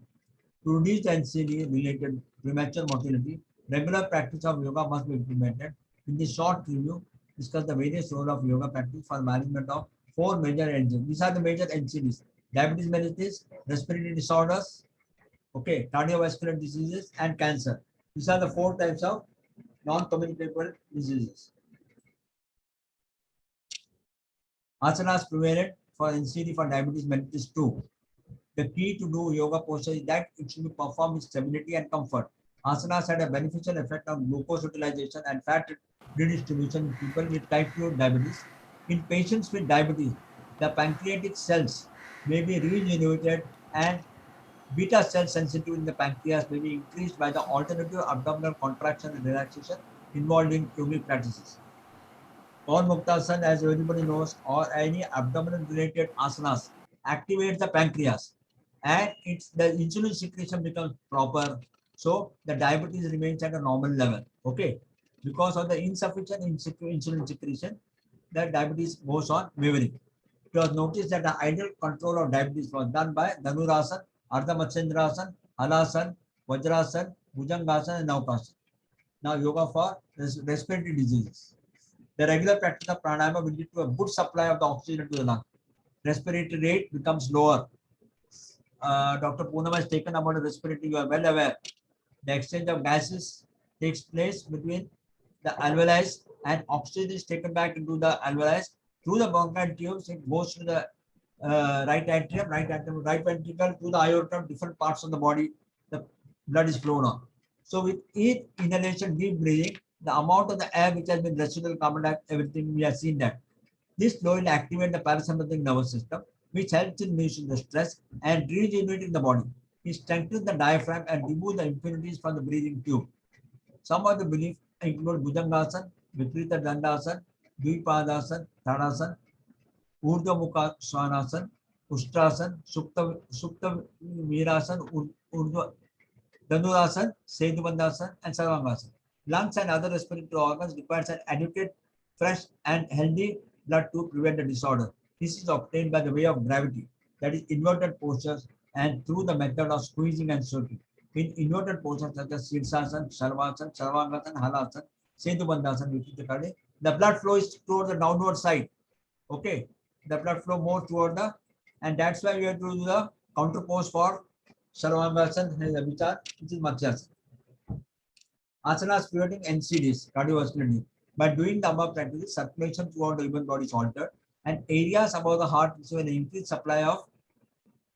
A: To reduce the NCD-related premature mortality, regular practice of yoga must be implemented. In this short review, discuss the various role of yoga practice for management of four major NCDs. These are the major NCDs: diabetes mellitus, respiratory disorders, okay, cardiovascular diseases, and cancer. These are the four types of non-communicable diseases. Asanas prevalent for NCD for diabetes mellitus 2. The key to do yoga posture is that it should be performed with stability and comfort. Asanas had a beneficial effect on glucose utilization and fat redistribution in people with type 2 diabetes. In patients with diabetes, the pancreatic cells may be regenerated and beta cell sensitivity in the pancreas may be increased by the alternative abdominal contraction and relaxation involved in yogic practices. Pawan Muktasana, as everybody knows, or any abdominal related asanas activates the pancreas and it's the insulin secretion becomes proper. So the diabetes remains at a normal level. Okay. Because of the insufficient insulin secretion, the diabetes goes on wavering. It was noticed that the ideal control of diabetes was done by Dhanurasana, Ardha Matsyendrasana, Halasana, Vajrasana, Bhujangasana, and Naukasana. Now yoga for respiratory diseases. The regular practice of pranayama will lead to a good supply of the oxygen to the lung. Respiratory rate becomes lower. Dr. Poonam has taken about the respiratory, you are well aware. The exchange of gases takes place between the alveoli and oxygen is taken back into the alveoli through the bronchial tubes. It goes to the right atrium, right ventricle, to the aorta, different parts of the body. The blood is flown on. So with each inhalation, deep breathing, the amount of the air which has been residual carbon dioxide, everything we have seen that. This flow will activate the parasympathetic nervous system, which helps in reducing the stress and regenerating the body. It strengthens the diaphragm and removes the impurities from the breathing tube. Some of the beliefs include Bhujangasana, Viparita Dandasana, Dvipadasana, Tadasana, Urdhva Mukha Svanasana, Ustrasana, Sukta Virasana, Urdhva Dhanurasana, Sedubandhasana, and Sarvangasana. Lungs and other respiratory organs require an adequate, fresh, and healthy blood to prevent the disorder. This is obtained by the way of gravity, that is inverted postures, and through the method of squeezing and soaking. In inverted postures such as Sirsasana, Sarvasana, Sarvangasana, Halasana, Sedubandhasana, the blood flow is toward the downward side. Okay, the blood flow more toward the, and that's why we have to do the counter pose for Sarvangasana, which is Matsyasana. Asanas preventing NCDs, cardiovascular disease. By doing the above practices, circulation throughout the human body is altered, and areas above the heart receive an increased supply of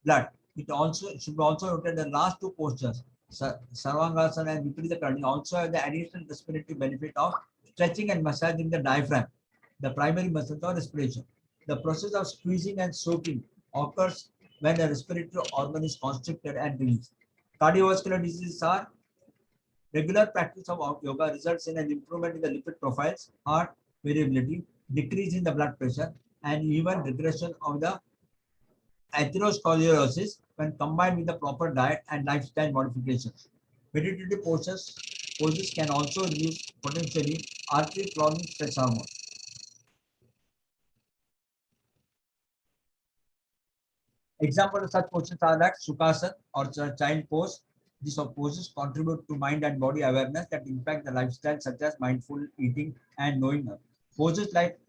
A: blood. It also should be also noted the last two postures, Sarvangasana and Viparita Karani, also have the additional respiratory benefit of stretching and massaging the diaphragm, the primary muscles of respiration. The process of squeezing and soaking occurs when the respiratory organ is constricted and released. Cardiovascular diseases are regular practice of yoga results in an improvement in the lipid profiles, heart variability, decrease in the blood pressure, and even regression of the atherosclerosis when combined with the proper diet and lifestyle modifications. Meditative poses can also reduce potentially artery clogging stress hormone. Examples of such poses are that Sukhasana or child pose. These poses contribute to mind and body awareness that impact the lifestyle such as mindful eating and knowing. Poses like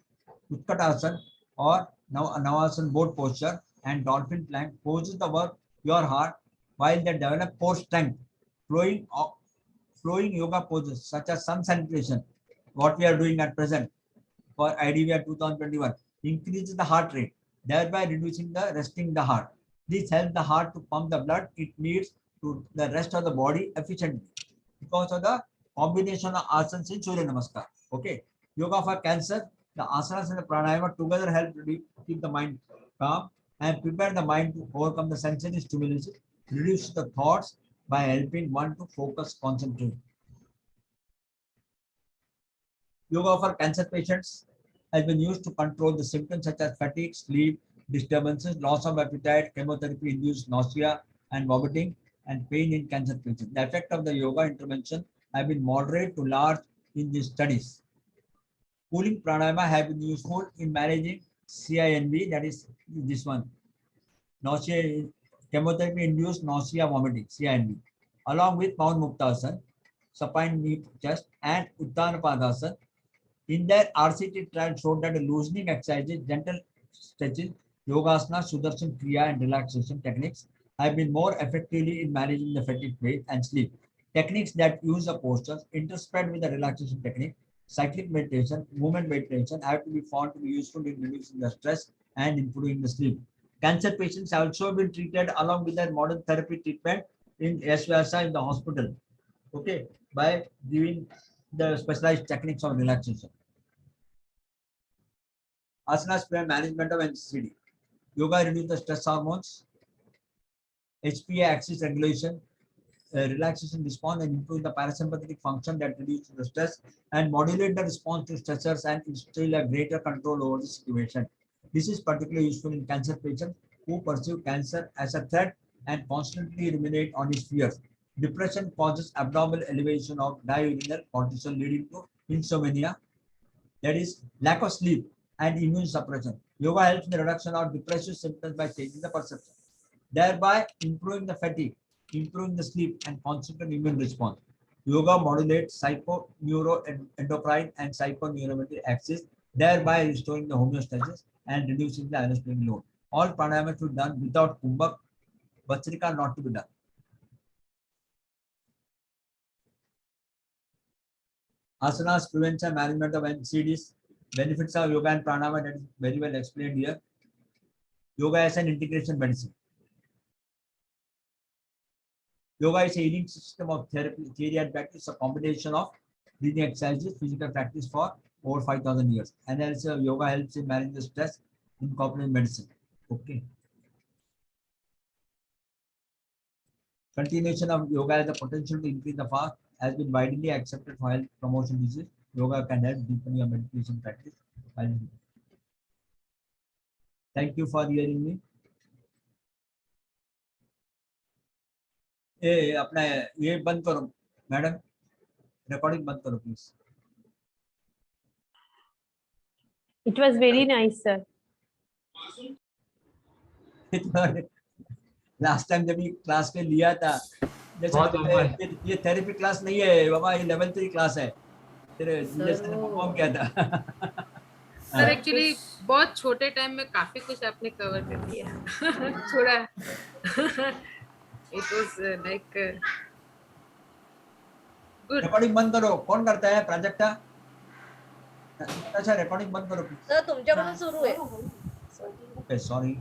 A: Utkatasana or Navasana boat posture and dolphin plank poses the work your heart while they develop core strength. Flowing yoga poses such as sun salutation, what we are doing at present for IDVR 2021, increases the heart rate, thereby reducing the resting the heart. This helps the heart to pump the blood it needs to the rest of the body efficiently because of the combination of asanas in Surya Namaskar. Okay. Yoga for cancer, the asanas and the pranayama together help to keep the mind calm and prepare the mind to overcome the sensory stimulus, reduce the thoughts by helping one to focus, concentrate. Yoga for cancer patients has been used to control the symptoms such as fatigue, sleep disturbances, loss of appetite, chemotherapy-induced nausea and vomiting, and pain in cancer patients. The effect of the yoga intervention have been moderate to large in these studies. Cooling pranayama have been useful in managing CINV, that is this one, nausea, chemotherapy-induced nausea, vomiting, CINV, along with Pawan Muktasana, supine knee chest, and Uttanapadasana, In their RCT trial showed that loosening exercises, gentle stretches, yogasana, sudarshan kriya, and relaxation techniques have been more effectively in managing the fatigue phase and sleep. Techniques that use the postures interspread with the relaxation technique, cyclic meditation, movement meditation have to be found to be useful in reducing the stress and improving the sleep. Cancer patients have also been treated along with their modern therapy treatment in SVSA in the hospital. Okay, by giving the specialized techniques of relaxation. Asanas prevent management of NCD. Yoga reduces the stress hormones, HPA axis regulation, relaxation response, and improve the parasympathetic function that reduces the stress and modulate the response to stressors and instill a greater control over the situation. This is particularly useful in cancer patients who perceive cancer as a threat and constantly ruminate on its fears. Depression causes abnormal elevation of diurnal cortisol leading to insomnia, that is lack of sleep and immune suppression. Yoga helps in the reduction of depressive symptoms by changing the perception, thereby improving the fatigue, improving the sleep, and consequent immune response. Yoga modulates psychoneuroendocrine and psychoneuromotor axis, thereby restoring the homeostasis and reducing the allosteric load. All pranayama should be done without kumbhak, Vastrika not to be done. Asanas, prevention, management of NCDs, benefits of yoga and pranayama, that is very well explained here. Yoga as an integration medicine. Yoga is a healing system of therapy, theory and practice, a combination of breathing exercises, physical practice for over 5,000 years. Analysis of yoga helps in managing the stress, incorporating medicine. Okay. Continuation of yoga has the potential to increase the fast, has been widely accepted for health promotion disease. Yoga can help deepen your meditation practice. Thank you for hearing me. ए अपना ये बंद करो madam, recording बंद करो please.
C: It was very nice, sir.
A: Last time जब ये class में लिया था, जैसे ये थेरेपी क्लास नहीं है बाबा, ये लेवल 3 क्लास है. तेरे जैसे परफॉर्म किया था.
D: सर एक्चुअली बहुत छोटे टाइम में काफी कुछ आपने कवर कर दिया. थोड़ा it was like good.
A: Recording बंद करो. कौन करता है प्राजक्ता? अच्छा रिकॉर्डिंग बंद करो.
G: सर तुमच्याकडून सुरू आहे.
A: Okay sorry.